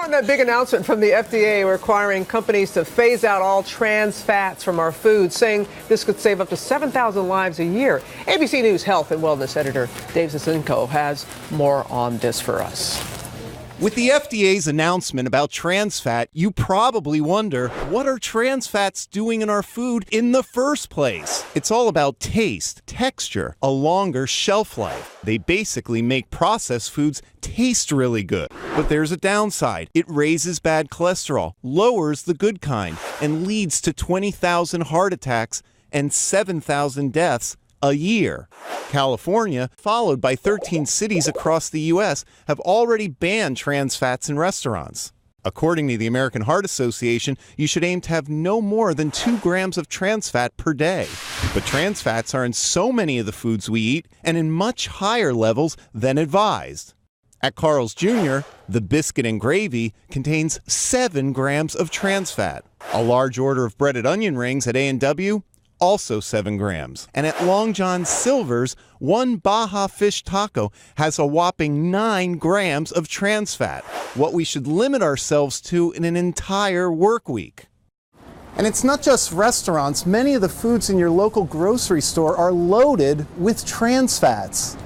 More on that big announcement from the FDA requiring companies to phase out all trans fats from our food, saying this could save up to 7,000 lives a year. ABC News health and wellness editor Dave Zinczenko has more on this for us. With the FDA's announcement about trans fat, you probably wonder, what are trans fats doing in our food in the first place? It's all about taste, texture, a longer shelf life. They basically make processed foods taste really good. But there's a downside. It raises bad cholesterol, lowers the good kind, and leads to 20,000 heart attacks and 7,000 deaths a year. California, followed by 13 cities across the U.S., have already banned trans fats in restaurants. According to the American Heart Association, you should aim to have no more than 2 grams of trans fat per day. But trans fats are in so many of the foods we eat and in much higher levels than advised. At Carl's Jr., the biscuit and gravy contains 7 grams of trans fat. A large order of breaded onion rings at A&W, also 7 grams. And at Long John Silver's, one Baja fish taco has a whopping 9 grams of trans fat, what we should limit ourselves to in an entire work week. And it's not just restaurants. Many of the foods in your local grocery store are loaded with trans fats.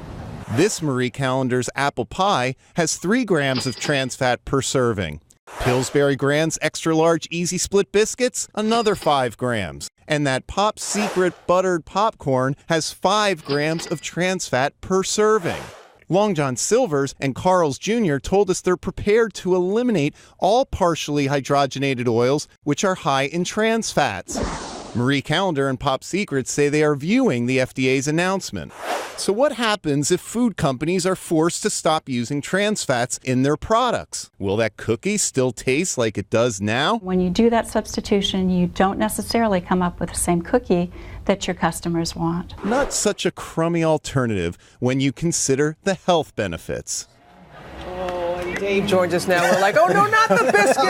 This Marie Callender's apple pie has 3 grams of trans fat per serving. Pillsbury Grand's extra large easy split biscuits, another 5 grams. And that Pop Secret buttered popcorn has 5 grams of trans fat per serving. Long John Silver's and Carl's Jr. told us they're prepared to eliminate all partially hydrogenated oils, which are high in trans fats. Marie Callender and Pop Secret say they are viewing the FDA's announcement. So what happens if food companies are forced to stop using trans fats in their products? Will that cookie still taste like it does now? When you do that substitution, you don't necessarily come up with the same cookie that your customers want. Not such a crummy alternative when you consider the health benefits. Oh, and Dave joins us now. We're like, oh no, not the biscuit!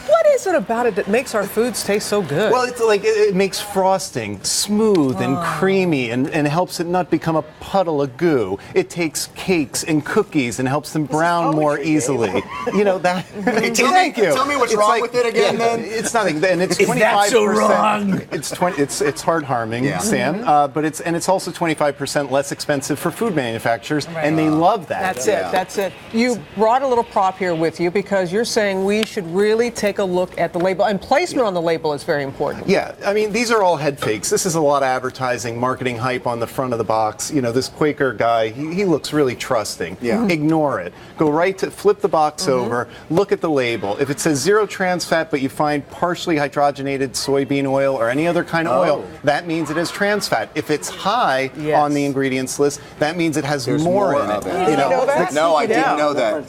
What is it about it that makes our foods taste so good? Well, it's like it makes frosting smooth and creamy and helps it not become a puddle of goo. It takes cakes and cookies and helps them brown more easily. You know that. Thank you. Tell me what's wrong with it again, then. It's nothing, and it's 25%. That so wrong? It's heart harming, Sam. But it's also 25% less expensive for food manufacturers, and they love that. That's it. That's it. You brought a little prop here with you because you're saying we should really take a look at the label, and placement on the label is very important. Yeah, I mean, these are all head fakes. This is a lot of advertising, marketing hype on the front of the box. You know, this Quaker guy, he looks really trusting. Yeah. Ignore it. Go right to, flip the box over, look at the label. If it says 0 trans fat, but you find partially hydrogenated soybean oil or any other kind of oil, that means it has trans fat. If it's high on the ingredients list, that means it has more in it. You know that? No, I didn't know that.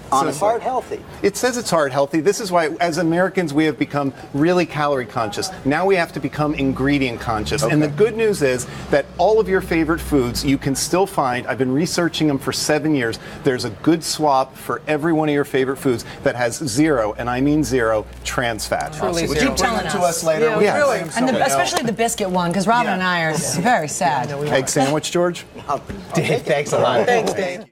So it's heart healthy. It says it's heart healthy. This is why, as Americans, we have become really calorie conscious. Now we have to become ingredient conscious. And the good news is that all of your favorite foods you can still find. I've been researching them for 7 years. There's a good swap for every one of your favorite foods that has 0, and I mean 0, trans fat. Truly Would you tell it to us later? Yeah, really. And especially the biscuit one, because Robin and I are very sad. Egg sandwich, George? Dave, thanks a lot. Thanks, Dave.